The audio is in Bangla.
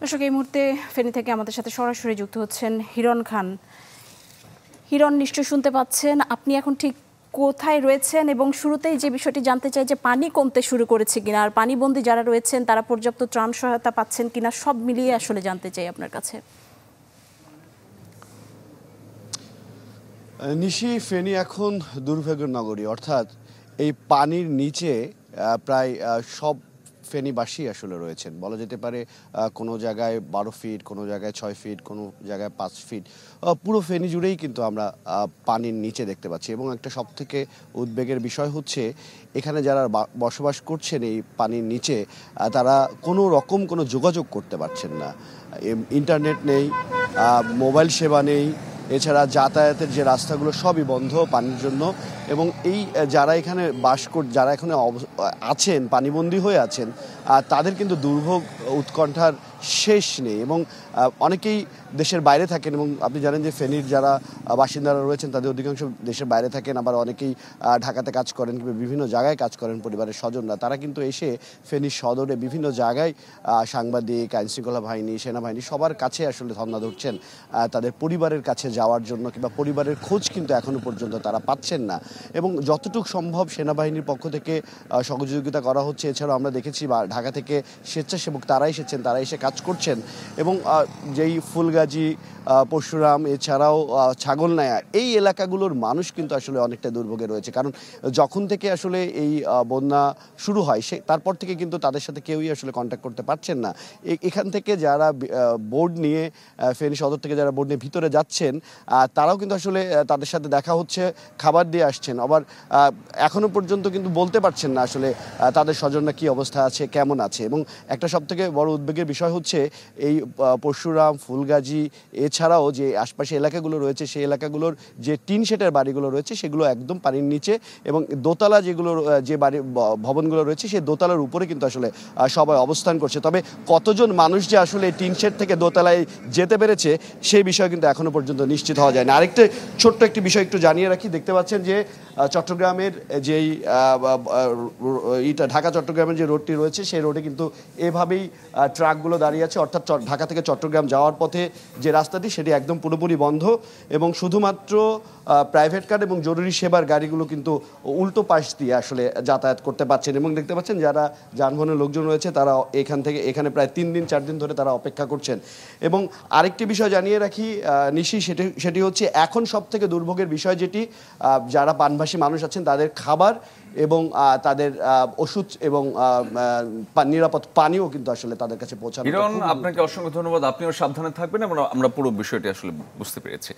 দর্শক, এই মুহূর্তে ফেনী থেকে আমাদের সাথে সরাসরি যুক্ত হচ্ছেন হিরণ খান। হিরণ, নিশ্চয় শুনতে পাচ্ছেন। আপনি এখন ঠিক কোথায় রয়েছেন এবং শুরুতেই যে বিষয়টি জানতে চাই যে পানি কমতে শুরু করেছে কিনা, আর পানিবন্দী যারা রয়েছেন তারা পর্যাপ্ত ত্রাণ সহায়তা পাচ্ছেন কিনা, সব মিলিয়ে আসলে জানতে চাই আপনার কাছে। নিশি, ফেনী এখন দুর্ভাগ্যের নগরী, অর্থাৎ এই পানির নিচে প্রায় সব ফেনীবাসী আসলে রয়েছেন। বলা যেতে পারে কোনো জায়গায় 12 ফিট, কোনো জায়গায় 6 ফিট, কোনো জায়গায় 5 ফিট, পুরো ফেনী জুড়েই কিন্তু আমরা পানির নিচে দেখতে পাচ্ছি। এবং একটা সবথেকে উদ্বেগের বিষয় হচ্ছে এখানে যারা বসবাস করছেন এই পানির নিচে, তারা কোনো রকম কোনো যোগাযোগ করতে পারছেন না। ইন্টারনেট নেই, মোবাইল সেবা নেই, এছাড়া যাতায়াতের যে রাস্তাগুলো সবই বন্ধ পানির জন্য। এবং এই যারা এখানে যারা এখানে আছেন, পানিবন্দী হয়ে আছেন, তাদের কিন্তু দুর্ভোগ উৎকণ্ঠার শেষ নেই। এবং অনেকেই দেশের বাইরে থাকেন, এবং আপনি জানেন যে ফেনীর যারা বাসিন্দারা রয়েছেন তাদের অধিকাংশ দেশের বাইরে থাকেন, আবার অনেকেই ঢাকাতে কাজ করেন কিংবা বিভিন্ন জায়গায় কাজ করেন পরিবারের স্বজনরা। তারা কিন্তু এসে ফেনীর সদরে বিভিন্ন জায়গায় সাংবাদিক, আইনশৃঙ্খলা বাহিনী, সেনাবাহিনী সবার কাছে আসলে ধর্ণা ধরছেন তাদের পরিবারের কাছে যাওয়ার জন্য, কিংবা পরিবারের খোঁজ কিন্তু এখনো পর্যন্ত তারা পাচ্ছেন না। এবং যতটুকু সম্ভব সেনাবাহিনীর পক্ষ থেকে সহযোগিতা করা হচ্ছে। এছাড়াও আমরা দেখেছি ঢাকা থেকে স্বেচ্ছাসেবক তারা এসেছেন, তারা এসে কাজ করছেন। এবং যেই ফুলগাজী, পরশুরাম, এছাড়াও ছাগলনাইয়া, এই এলাকাগুলোর মানুষ কিন্তু আসলে অনেকটা দুর্ভোগে রয়েছে। কারণ যখন থেকে আসলে এই বন্যা শুরু হয় তারপর থেকে কিন্তু তাদের সাথে কেউই আসলে কন্ট্যাক্ট করতে পারছেন না। এখান থেকে যারা বোর্ড নিয়ে, ফেনী সদর থেকে যারা বোর্ড নিয়ে ভিতরে যাচ্ছেন, তারাও কিন্তু আসলে তাদের সাথে দেখা হচ্ছে, খাবার দিয়ে আসছেন। আবার এখনো পর্যন্ত কিন্তু বলতে পারছেন না আসলে তাদের স্বজনরা কী অবস্থা আছে, কেমন আছে। এবং একটা সবথেকে বড় উদ্বেগের বিষয় হচ্ছে এই পরশুরাম, ফুলগাজী, এছাড়াও যে আশপাশে এলাকাগুলো রয়েছে সেই এলাকাগুলোর যে টিন শেডের বাড়িগুলো রয়েছে সেগুলো একদম পানির নিচে, এবং দোতলা যে বাড়ি ভবনগুলো রয়েছে সেই দোতলার উপরে কিন্তু আসলে সবাই অবস্থান করছে। তবে কতজন মানুষ যে আসলে টিন শেড থেকে দোতলায় যেতে পেরেছে সেই বিষয় কিন্তু এখনো পর্যন্ত নিশ্চিত হওয়া যায় না। আরেকটা ছোট্ট একটি বিষয় একটু জানিয়ে রাখি, দেখতে পাচ্ছেন যে চট্টগ্রামের যেই ঢাকা চট্টগ্রামের যে রোডটি রয়েছে সেই রোডে কিন্তু এভাবেই ট্রাকগুলো দাঁড়িয়ে আছে। অর্থাৎ ঢাকা থেকে চট্টগ্রাম যাওয়ার পথে যে রাস্তাটি সেটি একদম পুরোপুরি বন্ধ, এবং শুধুমাত্র প্রাইভেট কার এবং জরুরি সেবার গাড়িগুলো কিন্তু উল্টো পাশ দিয়ে আসলে যাতায়াত করতে পারছেন। এবং দেখতে পাচ্ছেন যারা যানবাহনের লোকজন রয়েছে তারা এখানে প্রায় 3 দিন 4 দিন ধরে তারা অপেক্ষা করছেন। এবং আরেকটি বিষয় জানিয়ে রাখি নিশি, সেটি হচ্ছে এখন সব থেকে দুর্ভোগের বিষয় যেটি, যারা পানভাসী মানুষ আছেন তাদের খাবার এবং তাদের ওষুধ এবং নিরাপদ পানিও কিন্তু আসলে তাদের কাছে পৌঁছানো। আপনাকে অসংখ্য ধন্যবাদ। আপনিও সাবধানে থাকবেন, আমরা পুরো বিষয়টি আসলে বুঝতে পেরেছি।